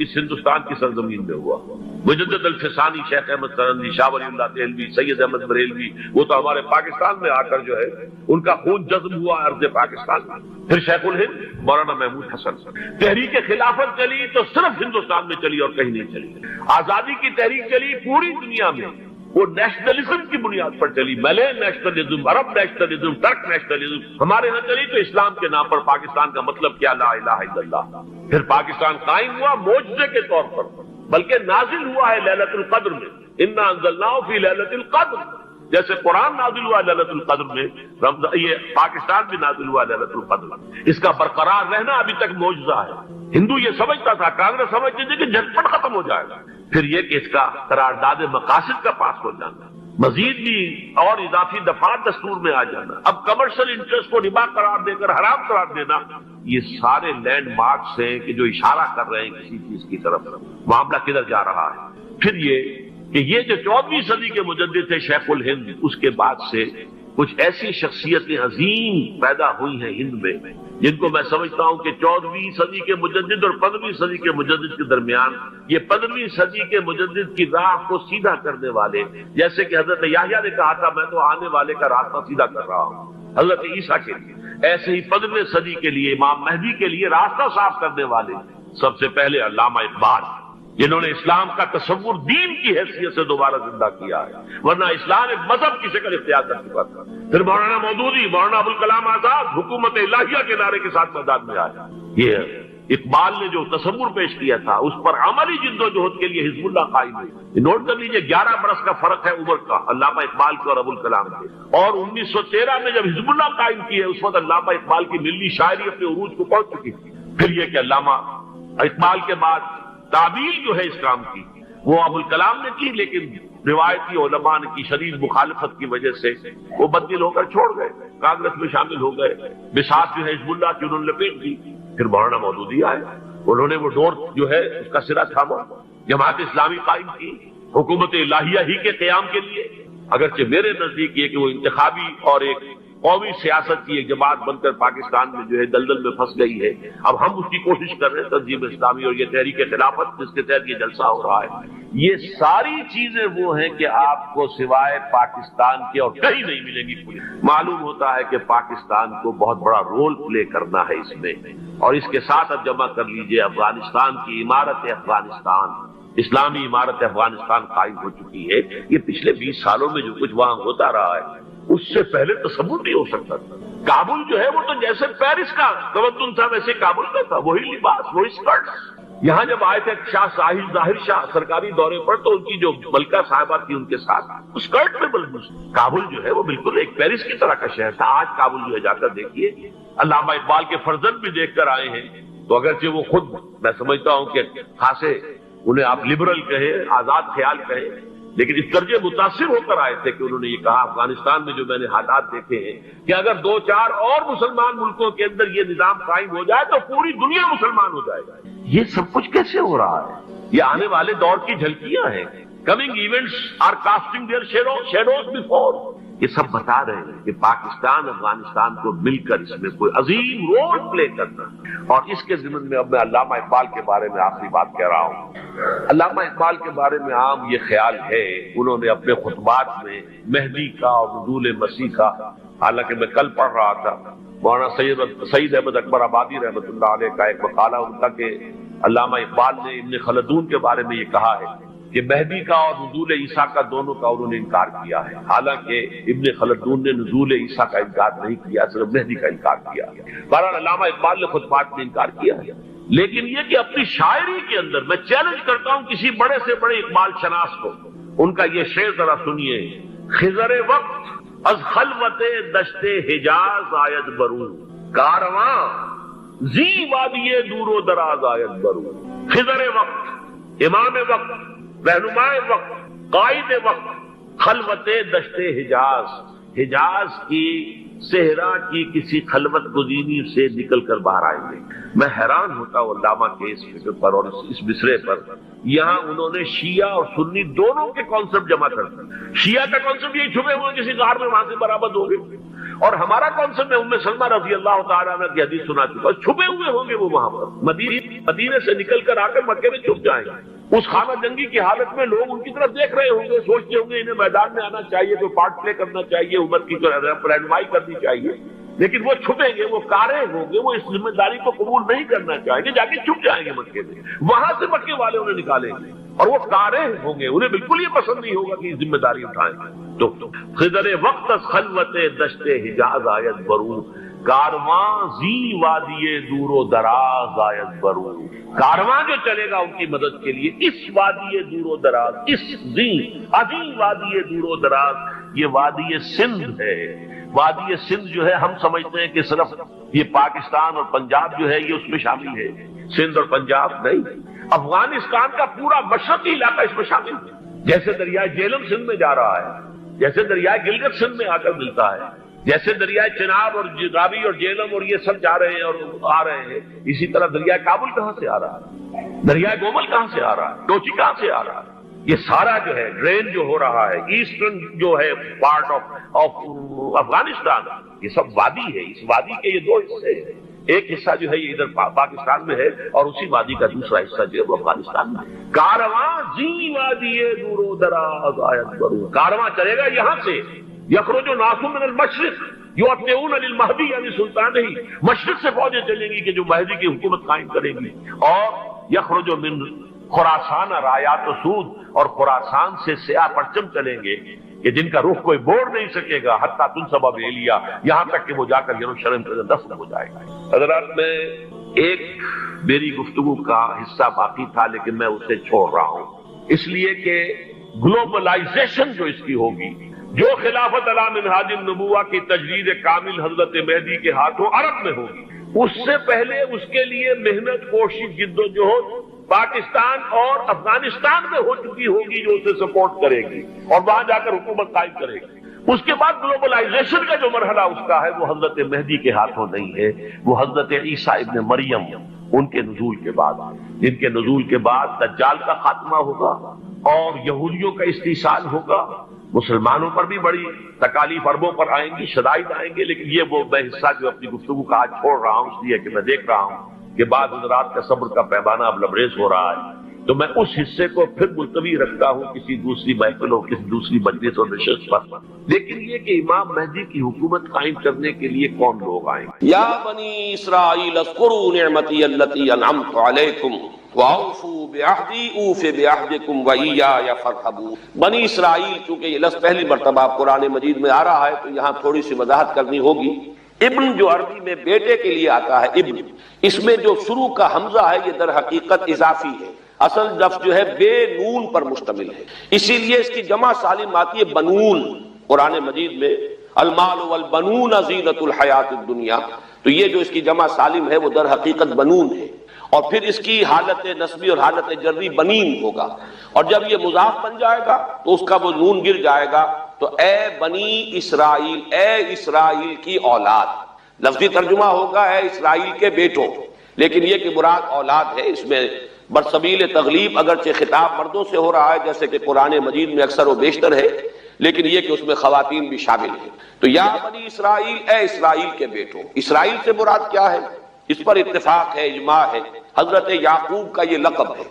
اس ہندوستان کی سرزمین میں ہوا۔ مجدد الف ثانی شیخ احمد سرندی، شاہ ولی اللہ دہلوی، سید احمد بریلوی، وہ تو ہمارے پاکستان میں آ کر جو ہے ان کا خون جذب ہوا ارض پاکستان میں۔ پھر شیخ الہند مولانا محمود حسن، تحریک خلافت چلی تو صرف ہندوستان میں چلی اور کہیں نہیں چلی۔ آزادی کی تحریک چلی پوری دنیا میں، وہ نیشنلزم کی بنیاد پر چلی، ملے نیشنلزم، عرب نیشنلزم، ٹرک نیشنلزم. ہمارے یہاں چلی تو اسلام کے نام پر پاکستان کا مطلب کیا؟ لا الہ الا اللہ. پھر پاکستان قائم ہوا معجزے کے طور پر، بلکہ نازل ہوا ہے لیلۃ القدر میں. انا انزلناہ فی لیلۃ القدر، جیسے قرآن نازل ہوا لیلۃ القدر میں، یہ پاکستان بھی نازل ہوا لیلۃ القدر. اس کا برقرار رہنا ابھی تک معجزہ ہے. ہندو یہ سمجھتا تھا، کانگریس سمجھتی تھی کہ جھٹپٹ ختم ہو جائے گا. پھر یہ کہ اس کا قرارداد مقاصد کا پاس ہو جانا، مزید بھی اور اضافی دفعات دستور میں آ جانا، اب کمرشل انٹرسٹ کو ربا قرار دے کر حرام قرار دینا، یہ سارے لینڈ مارکس ہیں کہ جو اشارہ کر رہے ہیں کسی چیز کی طرف معاملہ کدھر جا رہا ہے. پھر یہ کہ یہ جو 14ویں صدی کے مجدد تھے شیخ الہند، اس کے بعد سے کچھ ایسی شخصیتیں عظیم پیدا ہوئی ہیں ہند میں، جن کو میں سمجھتا ہوں کہ 14ویں صدی کے مجدد اور 15ویں صدی کے مجدد کے درمیان یہ 15ویں صدی کے مجدد کی راہ کو سیدھا کرنے والے، جیسے کہ حضرت یحییٰ نے کہا تھا میں تو آنے والے کا راستہ سیدھا کر رہا ہوں حضرت عیسیٰ کے لیے، ایسے ہی 15ویں صدی کے لیے امام مہدی کے لیے راستہ صاف کرنے والے سب سے پہلے علامہ اقبال، جنہوں نے اسلام کا تصور دین کی حیثیت سے دوبارہ زندہ کیا ہے، ورنہ اسلام ایک مذہب کی شکل اختیار کر چکا تھا. پھر مولانا مودودی، مولانا ابوالکلام آزاد حکومت الہیہ کے نعرے کے ساتھ میدان میں آیا. یہ اقبال نے جو تصور پیش کیا تھا اس پر عملی جدوجہد کے لیے حزب اللہ قائم ہوئی. نوٹ کر لیجئے 11 برس کا فرق ہے عمر کا علامہ اقبال کے اور ابوالکلام کے. اور 1913 میں جب حزب اللہ قائم کی ہے اس وقت علامہ اقبال کی ملی شاعری اپنے عروج کو پہنچ چکی تھی. پھر یہ کہ علامہ اقبال کے بعد تعبیر جو ہے اس کام کی وہ ابوالکلام نے کی، لیکن روایتی علماء کی شدید مخالفت کی وجہ سے وہ بددل ہو کر چھوڑ گئے، کانگریس میں شامل ہو گئے. بساط جو ہے حزب اللہ کی انہوں نے لپیٹ دی. پھر مولانا مودودی آئے، انہوں نے وہ ڈور جو ہے اس کا سرا تھاما، جماعت اسلامی قائم کی حکومت الہیہ ہی کے قیام کے لیے. اگرچہ میرے نزدیک یہ کہ وہ انتخابی اور ایک قومی سیاست کی ایک جماعت بن کر پاکستان میں جو ہے دلدل میں پھنس گئی ہے، اب ہم اس کی کوشش کر رہے ہیں تنظیم اسلامی اور یہ تحریک خلافت جس کے تحت یہ جلسہ ہو رہا ہے. یہ ساری چیزیں وہ ہیں کہ آپ کو سوائے پاکستان کے اور کہیں نہیں ملیں گی. معلوم ہوتا ہے کہ پاکستان کو بہت بڑا رول پلے کرنا ہے اس میں، اور اس کے ساتھ اب جمع کر لیجئے افغانستان کی عمارت افغانستان، اسلامی عمارت افغانستان قائم ہو چکی ہے. یہ پچھلے 20 سالوں میں جو کچھ وہاں ہوتا رہا ہے اس سے پہلے تصور نہیں ہو سکتا تھا. کابل جو ہے وہ تو جیسے پیرس کا تمدن تھا ویسے کابل کا تھا، وہی لباس، وہی اسکرٹ. یہاں جب آئے تھے شاہ ساحل ظاہر شاہ سرکاری دورے پر تو ان کی جو ملکہ صاحبہ تھی ان کے ساتھ اسکرٹ میں ملبوس. کابل جو ہے وہ بالکل ایک پیرس کی طرح کا شہر تھا. آج کابل جو ہے جا کر دیکھیے، علامہ اقبال کے فرزند بھی دیکھ کر آئے ہیں، تو اگرچہ وہ خود میں سمجھتا ہوں کہ خاصے انہیں آپ لبرل کہیں، آزاد خیال کہیں، لیکن اس درجے متاثر ہو کر آئے تھے کہ انہوں نے یہ کہا افغانستان میں جو میں نے حالات دیکھے ہیں کہ اگر 2-4 اور مسلمان ملکوں کے اندر یہ نظام قائم ہو جائے تو پوری دنیا مسلمان ہو جائے گا. یہ سب کچھ کیسے ہو رہا ہے؟ یہ آنے والے دور کی جھلکیاں ہیں. Coming events are casting their shadows before. یہ سب بتا رہے ہیں کہ پاکستان افغانستان کو مل کر اس میں کوئی عظیم رول پلے کرنا. اور اس کے ضمن میں اب میں علامہ اقبال کے بارے میں آخری بات کہہ رہا ہوں. علامہ اقبال کے بارے میں عام یہ خیال ہے، انہوں نے اپنے خطبات میں مہدی کا اور نزول مسیح کا، حالانکہ میں کل پڑھ رہا تھا مولانا سعید احمد اکبر آبادی رحمۃ اللہ علیہ کا ایک مقالہ ان کا کہ علامہ اقبال نے ابن خلدون کے بارے میں یہ کہا ہے کہ مہدی کا اور نزول عیسیٰ کا دونوں کا انہوں نے انکار کیا ہے. حالانکہ ابن خلدون نے نزول عیسیٰ کا انکار نہیں کیا، صرف مہدی کا انکار کیا. بہرحال علامہ اقبال نے خطبات میں انکار کیا ہے. لیکن یہ کہ اپنی شاعری کے اندر میں چیلنج کرتا ہوں کسی بڑے سے بڑے اقبال شناس کو، ان کا یہ شعر ذرا سنیے. خضر وقت از خلوت دشت حجاز آید برو، کارواں زی وادی دور و دراز آید برو. خضر وقت، امام وقت، رہنمائے وقت، قائد وقت، خلوت دشت حجاز، حجاز کی صحرا کی کسی خلوت گزینی سے نکل کر باہر آئیں گے. میں حیران ہوتا ہوں علامہ کے اس فکر پر اور اس مصرے پر. یہاں انہوں نے شیعہ اور سنی دونوں کے کانسیپٹ جمع کر دیا. شیعہ کا کانسیپٹ یہی چھپے ہوئے کسی غار میں وہاں سے برآمد ہو گئے، اور ہمارا کانسیپٹ میں ام سلمہ رضی اللہ تعالیٰ عنہ کی حدیث سنا چکا، چھپے ہوئے ہوں گے وہ وہاں پر. مدینے سے نکل کر آ کر مکے میں چھپ جائیں گے. اس خانہ جنگی کی حالت میں لوگ ان کی طرف دیکھ رہے ہوں گے، سوچتے ہوں گے انہیں میدان میں آنا چاہیے، کوئی پارٹ پلے کرنا چاہیے، امت کی رہنمائی کرنی چاہیے. لیکن وہ چھپیں گے، وہ کارے ہوں گے، وہ اس ذمہ داری کو قبول نہیں کرنا چاہیں گے، جا کے چھپ جائیں گے مکے میں. وہاں سے مکے والے انہیں نکالیں گے اور وہ کارے ہوں گے، انہیں بالکل یہ پسند نہیں ہوگا کہ یہ ذمہ داری اٹھائیں. تو خضر وقت خلوت دشت حجاز آیت برو، کارواں زی وادی دور و دراز آیت برو. کارواں جو چلے گا ان کی مدد کے لیے اس وادی دور و دراز، اس زی عظیم وادی دور و دراز، یہ وادی سندھ ہے. وادی سندھ جو ہے ہم سمجھتے ہیں کہ صرف یہ پاکستان اور پنجاب جو ہے یہ اس میں شامل ہے، سندھ اور پنجاب نہیں، افغانستان کا پورا مشرقی علاقہ اس میں شامل ہے. جیسے دریائے جیلم سندھ میں جا رہا ہے، جیسے دریائے گلگت سندھ میں آ کر ملتا ہے، جیسے دریائے چناب اور راوی اور جیلم اور یہ سب جا رہے ہیں اور آ رہے ہیں، اسی طرح دریائے کابل کہاں سے آ رہا ہے، دریائے گومل کہاں سے آ رہا ہے، ٹوچی کہاں سے آ رہا ہے. یہ سارا جو ہے ڈرین جو ہو رہا ہے ایسٹرن جو ہے پارٹ آف افغانستان، یہ سب وادی ہے. اس وادی کے یہ دو حصے ہیں، ایک حصہ جو ہے یہ ادھر پاکستان میں ہے اور اسی وادی کا دوسرا حصہ جو ہے وہ افغانستان میں. کارواں زی وادی دور و دراز آیت برو، کارواں چلے گا یہاں سے. یخرج ناس من المشرق یؤتون للمہدی یعنی سلطان ہی، مشرق سے فوجیں چلیں گی کہ جو مہدی کی حکومت قائم کریں گی. اور یخرج من خراسان رایات و سود، اور خراسان سے سیاہ پرچم چلیں گے کہ جن کا رخ کوئی موڑ نہیں سکے گا، حتیٰ تنصب بإیلیا، یہاں تک کہ وہ جا کر یروشلم کے دفن ہو جائے گا. حضرات میں ایک میری گفتگو کا حصہ باقی تھا لیکن میں اسے چھوڑ رہا ہوں، اس لیے کہ گلوبلائزیشن جو اس کی ہوگی، جو خلافت علی منہاج النبوہ کی تجدید کامل حضرت مہدی کے ہاتھوں عرب میں ہوگی، اس سے پہلے اس کے لیے محنت، کوشش، جد و جہد پاکستان اور افغانستان میں ہو چکی ہوگی جو اسے سپورٹ کرے گی اور وہاں جا کر حکومت قائم کرے گی. اس کے بعد گلوبلائزیشن کا جو مرحلہ اس کا ہے وہ حضرت مہدی کے ہاتھوں نہیں ہے، وہ حضرت عیسیٰ ابن مریم ان کے نزول کے بعد، جن کے نزول کے بعد دجال کا خاتمہ ہوگا اور یہودیوں کا استحصال ہوگا. مسلمانوں پر بھی بڑی تکالیف اربوں پر آئیں گی، شدائد آئیں گے، لیکن یہ وہ میں حصہ جو اپنی گفتگو کا آج چھوڑ رہا ہوں اس لیے کہ میں دیکھ رہا ہوں کہ بعد حضرات کا صبر کا پیمانہ اب لبریز ہو رہا ہے، تو میں اس حصے کو پھر ملتوی رکھتا ہوں کسی دوسری محفل اور کسی دوسری مجلس اور نشست پر. لیکن یہ کہ امام مہدی کی حکومت قائم کرنے کے لیے کون لوگ آئیں گے؟
یا بنی اسرائیل اذکروا نعمتی التی انعمت علیکم وَأَوْفُوا بِعَهْدِي أُوفِ بِعَهْدِكُمْ وَإِيَّايَ فَارْهَبُونِ. بنی اسرائیل، چونکہ یہ لفظ پہلی مرتبہ قرآن مجید میں آ رہا ہے تو یہاں تھوڑی سی وضاحت کرنی ہوگی. ابن جو عربی میں بیٹے کے لیے آتا ہے ابن، اس میں جو شروع کا حمزہ ہے یہ در حقیقت اضافی ہے، اصل لفظ جو ہے بے نون پر مشتمل ہے، اسی لیے اس کی جمع سالم آتی ہے بنون. قرآن مجید میں المال والبنون زینت الحیات الدنیا، تو یہ جو اس کی جمع سالم ہے وہ در حقیقت بنون ہے، اور پھر اس کی حالت نسبی اور حالت جری بنین ہوگا، اور جب یہ مضاف بن جائے گا تو اس کا وہ نون گر جائے گا. تو اے بنی اسرائیل، اے اسرائیل کی اولاد، لفظی ترجمہ ہوگا اے اسرائیل کے بیٹوں، لیکن یہ کہ مراد اولاد ہے. اس میں برسبیل تغلیب اگرچہ خطاب مردوں سے ہو رہا ہے جیسے کہ قرآن مجید میں اکثر و بیشتر ہے، لیکن یہ کہ اس میں خواتین بھی شامل ہیں. تو یا بنی اسرائیل، اے اسرائیل کے بیٹوں. اسرائیل سے مراد کیا ہے؟ اس پر اتفاق ہے، اجماع ہے، حضرت یعقوب کا یہ لقب ہے.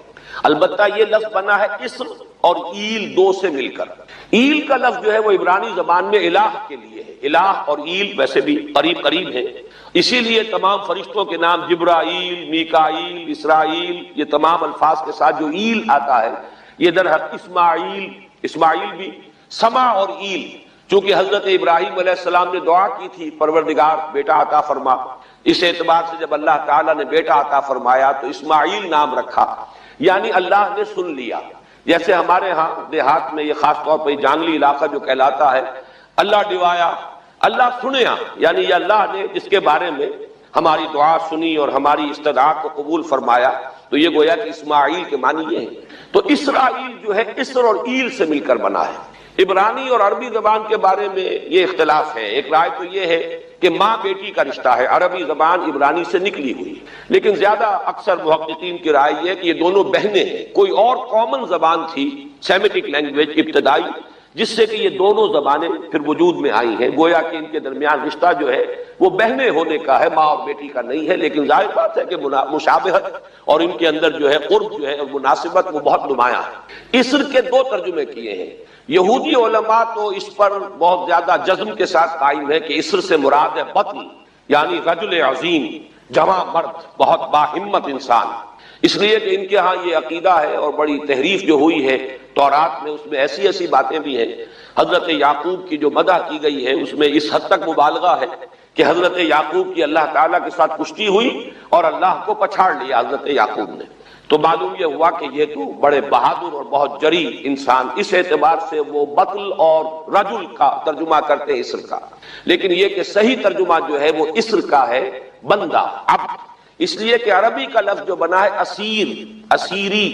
البتہ یہ لفظ بنا ہے اسر اور ایل دو سے مل کر. ایل کا لفظ جو ہے وہ عبرانی زبان میں الہ کے لیے ہے. الہ اور ایل ویسے بھی قریب قریب ہیں، اسی لیے تمام فرشتوں کے نام جبرائیل، میکائیل، اسرائیل، یہ تمام الفاظ کے ساتھ جو ایل آتا ہے یہ در حق اسماعیل بھی سما اور ایل. چونکہ حضرت ابراہیم علیہ السلام نے دعا کی تھی پروردگار بیٹا عطا فرما، اس اعتبار سے جب اللہ تعالیٰ نے بیٹا عطا فرمایا تو اسماعیل نام رکھا، یعنی اللہ نے سن لیا. جیسے ہمارے ہاں دیہات میں یہ خاص طور پہ جانگلی علاقہ جو کہلاتا ہے، اللہ ڈوایا، اللہ سنیا، یعنی یہ اللہ نے جس کے بارے میں ہماری دعا سنی اور ہماری استدعا کو قبول فرمایا، تو یہ گویا کہ اسماعیل کے معنی یہ ہے. تو اسرائیل جو ہے اسر اور ایل سے مل کر بنا ہے. عبرانی اور عربی زبان کے بارے میں یہ اختلاف ہے. ایک رائے تو یہ ہے کہ ماں بیٹی کا رشتہ ہے، عربی زبان عبرانی سے نکلی ہوئی، لیکن زیادہ اکثر محققین کی رائے یہ ہے کہ یہ دونوں بہنیں ہیں. کوئی اور کامن زبان تھی، سیمیٹک لینگویج ابتدائی، جس سے کہ یہ دونوں زبانیں پھر وجود میں آئی ہیں. گویا کہ ان کے درمیان رشتہ جو ہے وہ بہنیں ہونے کا ہے، ماں اور بیٹی کا نہیں ہے. لیکن ظاہر بات ہے کہ مشابہت اور ان کے اندر جو ہے قرب جو ہے اور مناسبت وہ بہت نمایاں ہے. اسر کے دو ترجمے کیے ہیں. یہودی علماء تو اس پر بہت زیادہ جزم کے ساتھ قائم ہے کہ اسر سے مراد ہے بطن، یعنی رجل عظیم، جوان مرد، بہت باہمت انسان. اس لیے کہ ان کے ہاں یہ عقیدہ ہے، اور بڑی تحریف جو ہوئی ہے تورات میں، اس میں ایسی ایسی باتیں بھی ہیں۔ حضرت یعقوب کی جو مدح کی گئی ہے اس میں اس حد تک مبالغہ ہے کہ حضرت یعقوب کی اللہ تعالیٰ کے ساتھ کشتی ہوئی اور اللہ کو پچھاڑ لیا حضرت یعقوب نے۔ تو معلوم یہ ہوا کہ یہ تو بڑے بہادر اور بہت جری انسان، اس اعتبار سے وہ بطل اور رجل کا ترجمہ کرتے ہیں، اسر کا، لیکن یہ کہ صحیح ترجمہ جو ہے وہ اسر کا ہے، بندہ، عبد، اس لیے کہ عربی کا لفظ جو بنا ہے اسیر، اسیری،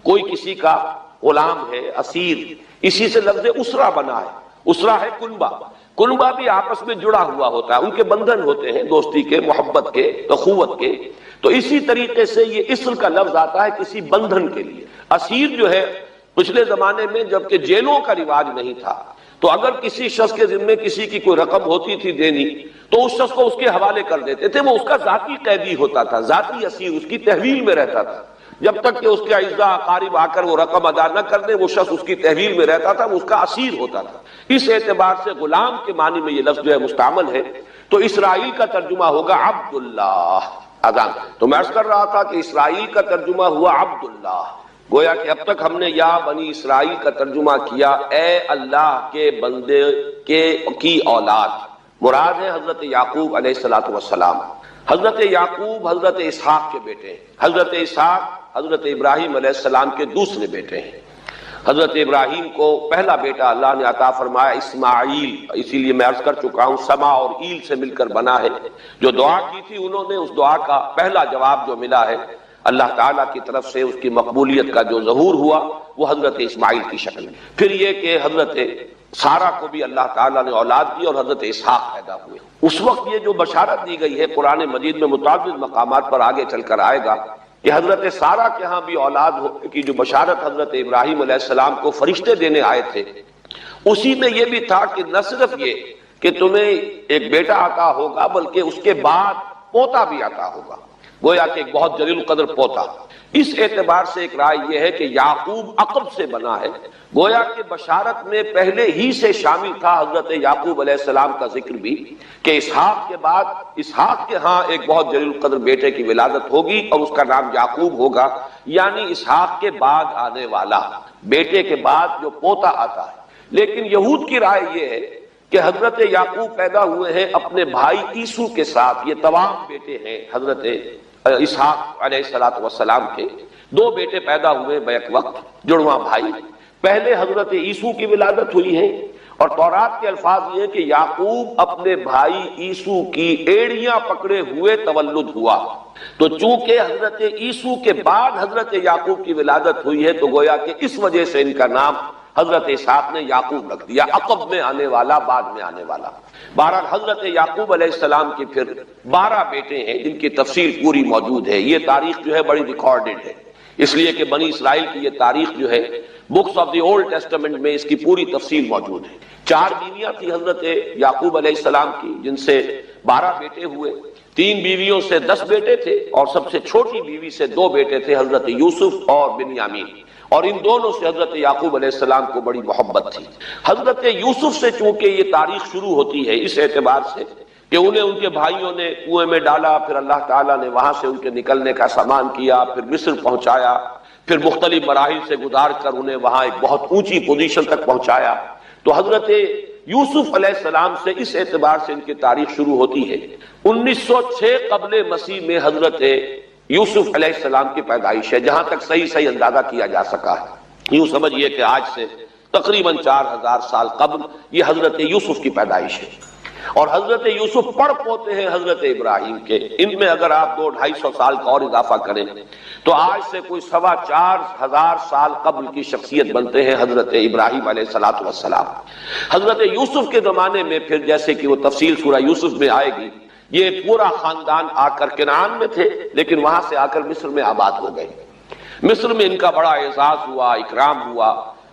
کوئی کسی کا غلام ہے، اسیر، اسی سے لفظ اسرا بنا ہے۔ اسرا ہے کنبہ، کنبہ بھی آپس میں جڑا ہوا ہوتا ہے، ان کے بندھن ہوتے ہیں دوستی کے، محبت کے، اخوت کے۔ تو اسی طریقے سے یہ اسر کا لفظ آتا ہے کسی بندھن کے لیے۔ اسیر جو ہے پچھلے زمانے میں جبکہ جیلوں کا رواج نہیں تھا، تو اگر کسی شخص کے ذمے کسی کی کوئی رقم ہوتی تھی دینی تو اس شخص کو اس کے حوالے کر دیتے تھے، وہ اس کا ذاتی قیدی ہوتا تھا، ذاتی اسیر، اس کی تحویل میں رہتا تھا، جب تک کہ اس کے اعزاء اقارب آ کر وہ رقم ادا نہ کر دے وہ شخص اس کی تحویل میں رہتا تھا، وہ اس کا اسیر ہوتا تھا۔ اس اعتبار سے غلام کے معنی میں یہ لفظ جو ہے مستعمل ہے۔ تو اسرائیل کا ترجمہ ہوگا عبداللہ، اذان۔ تو میں عرض کر رہا تھا کہ اسرائیل کا ترجمہ ہوا عبداللہ، گویا کہ اب تک ہم نے یا بنی اسرائیل کا ترجمہ کیا اے اللہ کے بندے کی اولاد، مراد ہے حضرت یعقوب علیہ الصلوۃ والسلام۔ حضرت یعقوب حضرت اسحاق کے بیٹے ہیں، حضرت اسحاق حضرت ابراہیم علیہ السلام کے دوسرے بیٹے ہیں۔ حضرت ابراہیم کو پہلا بیٹا اللہ نے عطا فرمایا اسماعیل، اسی لیے میں عرض کر چکا ہوں سما اور ایل سے مل کر بنا ہے۔ جو دعا کی تھی انہوں نے، اس دعا کا پہلا جواب جو ملا ہے اللہ تعالیٰ کی طرف سے، اس کی مقبولیت کا جو ظہور ہوا وہ حضرت اسماعیل کی شکل میں۔ پھر یہ کہ حضرت سارہ کو بھی اللہ تعالیٰ نے اولاد دی اور حضرت اسحاق پیدا ہوئے۔ اس وقت یہ جو بشارت دی گئی ہے قرآن مجید میں متعدد مقامات پر آگے چل کر آئے گا کہ حضرت سارہ کے ہاں بھی اولاد ہونے کی جو بشارت حضرت ابراہیم علیہ السلام کو فرشتے دینے آئے تھے، اسی میں یہ بھی تھا کہ نہ صرف یہ کہ تمہیں ایک بیٹا عطا ہوگا بلکہ اس کے بعد پوتا بھی عطا ہوگا، گویا کہ ایک بہت جلیل القدر پوتا۔ اس اعتبار سے ایک رائے یہ ہے کہ یعقوب عقب سے بنا ہے، گویا کہ بشارت میں پہلے ہی سے شامل تھا حضرت یعقوب علیہ السلام کا ذکر بھی کہ اسحاق کے بعد اسحاق کے ہاں ایک بہت جلیل القدر بیٹے کی ولادت ہوگی اور اس کا نام یعقوب ہوگا، یعنی اسحاق کے بعد آنے والا، بیٹے کے بعد جو پوتا آتا ہے۔ لیکن یہود کی رائے یہ ہے کہ حضرت یعقوب پیدا ہوئے ہیں اپنے بھائی عیسو کے ساتھ، یہ تمام بیٹے ہیں حضرت اسحاق علیہ الصلوۃ والسلام کے، دو بیٹے پیدا ہوئے بیک وقت، جڑواں بھائی۔ پہلے حضرت عیسو کی ولادت ہوئی ہے، اور تورات کے الفاظ یہ ہیں کہ یعقوب اپنے بھائی عیسو کی ایڑیاں پکڑے ہوئے تولد ہوا۔ تو چونکہ حضرت عیسو کے بعد حضرت یعقوب کی ولادت ہوئی ہے تو گویا کہ اس وجہ سے ان کا نام حضرت اسحاق نے یعقوب رکھ دیا، عقب میں آنے والا، بعد میں آنے والا۔ بہرحال حضرت یعقوب علیہ السلام کے پھر 12 بیٹے ہیں جن کی تفصیل پوری موجود ہے۔ یہ تاریخ جو ہے بڑی ریکارڈڈ ہے، اس لیے کہ بنی اسرائیل کی یہ تاریخ جو ہے books of the old testament میں اس کی پوری تفصیل موجود ہے۔ 4 بیویاں تھی حضرت یعقوب علیہ السلام کی جن سے 12 بیٹے ہوئے، 3 بیویوں سے 10 بیٹے تھے، اور سب سے چھوٹی بیوی سے 2 بیٹے تھے حضرت یوسف اور بنیامین، اور ان دونوں سے حضرت یعقوب علیہ السلام کو بڑی محبت تھی۔ حضرت یوسف سے چونکہ یہ تاریخ شروع ہوتی ہے اس اعتبار سے کہ انہیں ان کے بھائیوں نے کنویں میں ڈالا، پھر اللہ تعالیٰ نے وہاں سے ان کے نکلنے کا سامان کیا، پھر مصر پہنچایا، پھر مختلف مراحل سے گزار کر انہیں وہاں ایک بہت اونچی پوزیشن تک پہنچایا۔ تو حضرت یوسف علیہ السلام سے اس اعتبار سے ان کی تاریخ شروع ہوتی ہے۔ 1906 قبل مسیح میں حضرت یوسف علیہ السلام کی پیدائش ہے، جہاں تک صحیح اندازہ کیا جا سکا ہے۔ یوں سمجھئے کہ آج سے تقریباً 4000 سال قبل یہ حضرت یوسف کی پیدائش ہے، اور حضرت یوسف پڑ پوتے ہیں حضرت ابراہیم کے۔ ان میں اگر آپ 200-250 سال کا اور اضافہ کریں تو آج سے کوئی 4,2500 سال قبل کی شخصیت بنتے ہیں حضرت ابراہیم علیہ الصلوۃ والسلام۔ حضرت یوسف کے زمانے میں پھر جیسے کہ وہ تفصیل سورہ یوسف میں آئے گی، یہ پورا خاندان آ کر کنعان میں تھے، لیکن وہاں سے آ کر مصر میں آباد ہو گئے۔ مصر میں ان کا بڑا اعزاز ہوا، اکرام ہوا۔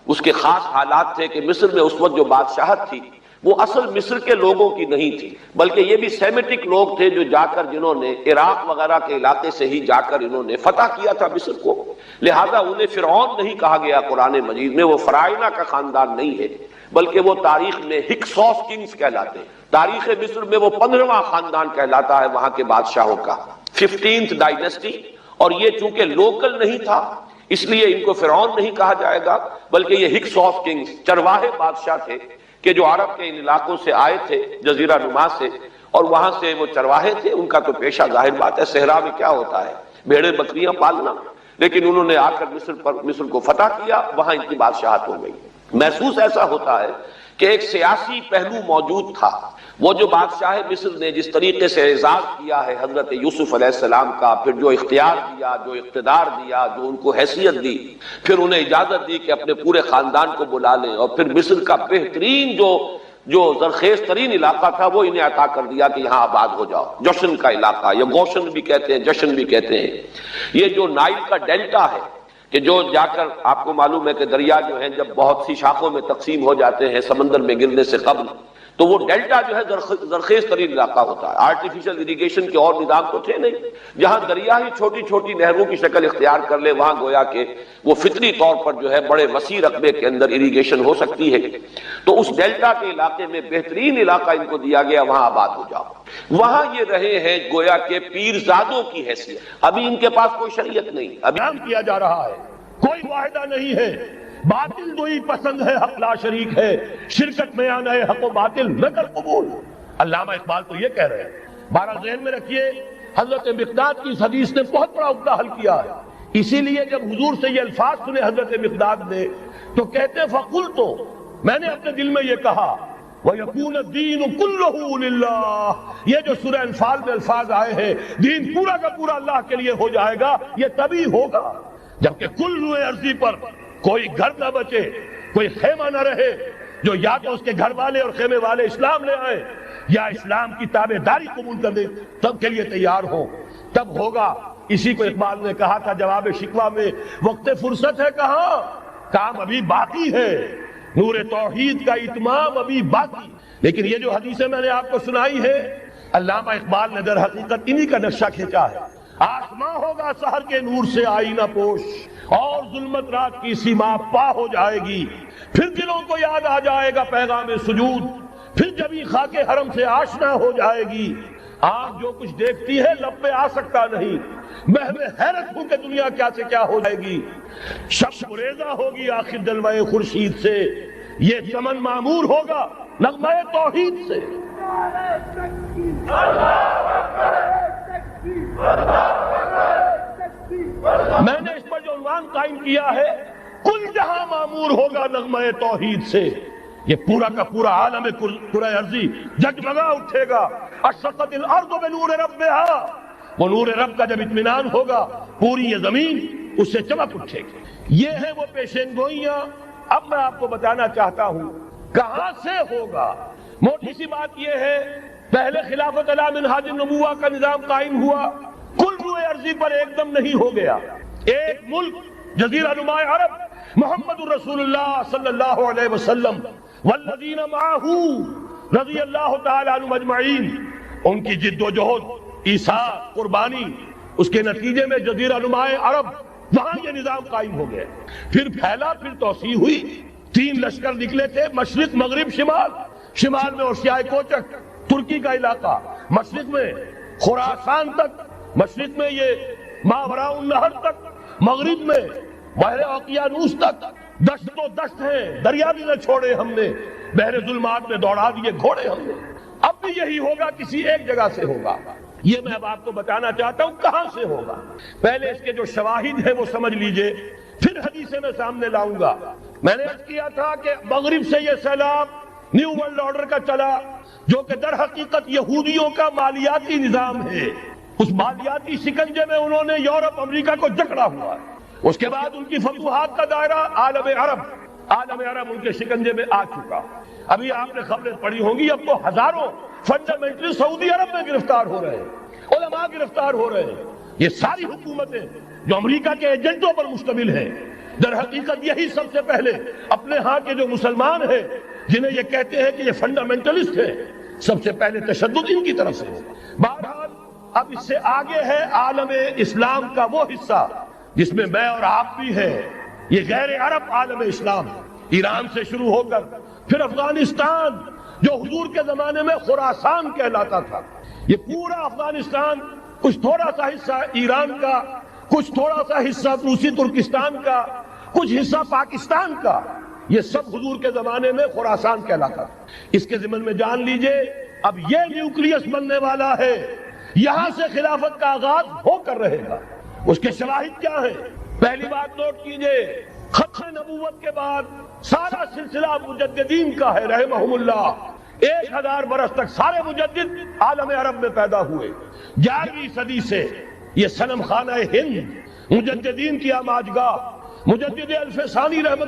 اس کے خاص حالات تھے کہ مصر میں اس وقت جو بادشاہت تھی وہ اصل مصر کے لوگوں کی نہیں تھی، بلکہ یہ بھی سیمیٹک لوگ تھے جو جا کر جنہوں نے عراق وغیرہ کے علاقے سے ہی جا کر انہوں نے فتح کیا تھا مصر کو، لہذا انہیں فرعون نہیں کہا گیا قرآن مجید میں، وہ فرعونہ کا خاندان نہیں ہے، بلکہ وہ تاریخ میں ہکسوس کنگز کہلاتے ہیں۔ تاریخ مصر میں وہ 15واں خاندان کہلاتا ہے وہاں کے بادشاہوں کا، 15th ڈائنیسٹی، اور یہ چونکہ لوکل نہیں تھا اس لیے ان کو فرعون نہیں کہا جائے گا، بلکہ یہ ہکس آف کنگز، چرواہے بادشاہ تھے کہ جو عرب کے ان علاقوں سے آئے تھے جزیرہ نما سے، اور وہاں سے وہ چرواہے تھے. ان کا تو پیشہ ظاہر بات ہے صحرا میں کیا ہوتا ہے، بھیڑیں بکریاں پالنا، لیکن انہوں نے آ کر مصر کو فتح کیا، وہاں ان کی بادشاہت ہو گئی. محسوس ایسا ہوتا ہے کہ ایک سیاسی پہلو موجود تھا. وہ جو بادشاہ مصر نے جس طریقے سے اعزاز کیا ہے حضرت یوسف علیہ السلام کا، پھر جو اختیار دیا، جو اقتدار دیا، جو ان کو حیثیت دی، پھر انہیں اجازت دی کہ اپنے پورے خاندان کو بلا لیں، اور پھر مصر کا بہترین جو زرخیز ترین علاقہ تھا وہ انہیں عطا کر دیا کہ یہاں آباد ہو جاؤ. جشن کا علاقہ، یا گوشن بھی کہتے ہیں، جشن بھی کہتے ہیں. یہ جو نائل کا ڈیلٹا ہے کہ جو جا کر آپ کو معلوم ہے کہ دریا جو ہیں جب بہت سی شاخوں میں تقسیم ہو جاتے ہیں سمندر میں گرنے سے قبل، تو وہ ڈیلٹا جو ہے زرخیز ترین علاقہ ہوتا ہے. آرٹیفیشل اریگیشن کے اور نظام تو تھے نہیں. جہاں دریا ہی چھوٹی چھوٹی نہروں کی شکل اختیار کر لے وہاں گویا کہ وہ فطری طور پر جو ہے بڑے وسیع رقبے کے اندر اریگیشن ہو سکتی ہے. تو اس ڈیلٹا کے علاقے میں بہترین علاقہ ان کو دیا گیا، وہاں آباد ہو جاؤ. وہاں یہ رہے ہیں گویا کہ پیرزادوں کی حیثیت. ابھی ان کے پاس کوئی شریعت نہیں، ابھی
کیا جا رہا ہے، کوئی معاہدہ نہیں ہے. باطل دوئی پسند ہے، حق لا شریک ہے. شرکت میں آنا ہے حق و باطل نہ کر قبول. علامہ اقبال تو یہ کہہ رہے ہیں. بارہ ذہن میں رکھیے، حضرت مقداد کی اس حدیث نے بہت بڑا عقدہ حل کیا ہے. اسی لیے جب حضور سے یہ الفاظ سنے حضرت مقداد نے تو کہتے فقلت، تو میں نے اپنے دل میں یہ کہا وَيَكُونَ الدِّينُ كُلُّهُ لِلَّهِ. یہ جو سورہ انفال میں الفاظ آئے ہیں، دین پورا کا پورا اللہ کے لیے ہو جائے گا، یہ تبھی ہوگا جبکہ کل روئے عرضی پر کوئی گھر نہ بچے، کوئی خیمہ نہ رہے جو یا تو اس کے گھر والے اور خیمے والے اسلام لے آئے یا اسلام کی تابع داری قبول کر دیں، تب کے لیے تیار ہو، تب ہوگا. اسی کو اقبال نے کہا تھا جواب شکوہ میں، وقت فرصت ہے کہاں، کام ابھی باقی ہے، نور توحید کا اتمام ابھی باقی. لیکن یہ جو حدیثیں میں نے آپ کو سنائی ہے، علامہ اقبال نے در حقیقت انہی کا نقشہ کھینچا ہے. آسماں ہوگا سحر کے نور سے آئینہ پوش، اور ظلمت رات کی سیما پا ہو جائے گی. پھر دلوں کو یاد آ جائے گا پیغام سجود، پھر جبھی خاک حرم سے آشنا ہو جائے گی. آنکھ جو کچھ دیکھتی ہے لب پہ آ سکتا نہیں، محو حیرت ہوں کہ دنیا کیا سے کیا ہو جائے گی. شب گریزہ ہوگی آخر جلوہ خورشید سے، یہ چمن معمور ہوگا نغمہ توحید سے. میں نے اس پر جو عنوان قائم کیا ہے، کل جہاں معمور ہوگا نغمہ توحید سے. یہ پورا کا پورا عالم کرہ ارضی جگمگا اٹھے گا. اشرقت الارض بنور ربہا، وہ نور رب کا جب اطمینان ہوگا پوری یہ زمین اس سے چمک اٹھے گی. یہ ہے وہ پیشین گوئیاں. اب میں آپ کو بتانا چاہتا ہوں کہاں سے ہوگا. موٹی سی بات یہ ہے، پہلے خلافت علی منہاج النبوہ کا نظام قائم ہوا، کل روئے عرضی پر ایک دم نہیں ہو گیا. ایک ملک جزیرہ نما عرب، محمد الرسول اللہ صلی اللہ علیہ وسلم والذین معہ رضی اللہ تعالی عنہم اجمعین، ان کی جد و جہد، ایثار، قربانی، اس کے نتیجے میں جزیرہ نما عرب وہاں یہ نظام قائم ہو گیا. پھر پھیلا، پھر توسیع ہوئی. 3 لشکر نکلے تھے، مشرق مغرب شمال. شمال میں اوشیائے کوچک ترکی کا علاقہ، مشرق میں خراسان تک، مشرق میں یہ ماوراء النہر تک، مغرب میں بحر اوقیانوس تک. دشت و دشت ہیں، دریا بھی نہ چھوڑے ہم نے، بحر ظلمات میں دوڑا دیے گھوڑے ہم نے. اب بھی یہی ہوگا، کسی ایک جگہ سے ہوگا. یہ میں اب آپ کو بتانا چاہتا ہوں کہاں سے ہوگا. پہلے اس کے جو شواہد ہیں وہ سمجھ لیجئے، پھر حدیثیں میں سامنے لاؤں گا. میں نے عرض کیا تھا کہ مغرب سے یہ سیلاب نیو ورلڈ آرڈر کا چلا، جو کہ در حقیقت یہودیوں کا مالیاتی نظام ہے. اس مالیاتی شکنجے میں انہوں نے یورپ امریکہ کو جکڑا ہوا. اس کے بعد ان کی فتوحات کا دائرہ عالم عرب ان کے شکنجے میں آ چکا. ابھی آپ نے خبریں پڑھی ہوں گی، اب تو ہزاروں فنڈامنٹل سعودی عرب میں گرفتار ہو رہے ہیں، علماء گرفتار ہو رہے ہیں. یہ ساری حکومتیں جو امریکہ کے ایجنٹوں پر مشتمل ہیں، در حقیقت یہی سب سے پہلے اپنے ہاں کے جو مسلمان ہیں جنہیں یہ کہتے ہیں کہ یہ فنڈامنٹلسٹ ہیں، سب سے پہلے تشدد ان کی طرف سے ہوگا. بہرحال اب اس سے آگے ہے عالم اسلام کا وہ حصہ جس میں میں اور آپ بھی ہیں. یہ غیر عرب عالم اسلام، ایران سے شروع ہو کر پھر افغانستان جو حضور کے زمانے میں خراسان کہلاتا تھا، یہ پورا افغانستان، کچھ تھوڑا سا حصہ ایران کا، کچھ تھوڑا سا حصہ روسی ترکستان کا، کچھ حصہ پاکستان کا، یہ سب حضور کے زمانے میں خراسان کہلاتا تھا۔ اس کے ضمن میں جان لیجئے اب یہ نیوکلیس بننے والا ہے، یہاں سے خلافت کا آغاز ہو کر رہے گا۔ اس کے شواہد کیا ہیں؟ پہلی بات نوٹ کیجئے، ختم نبوت کے بعد سارا سلسلہ مجددین کا ہے رحمہم اللہ۔ 1000 برس تک سارے مجدد عالم عرب میں پیدا ہوئے۔ 11ویں صدی سے یہ صنم خانہ ہند مجددین کی آماجگاہ، مجدد الف ثانی رحمت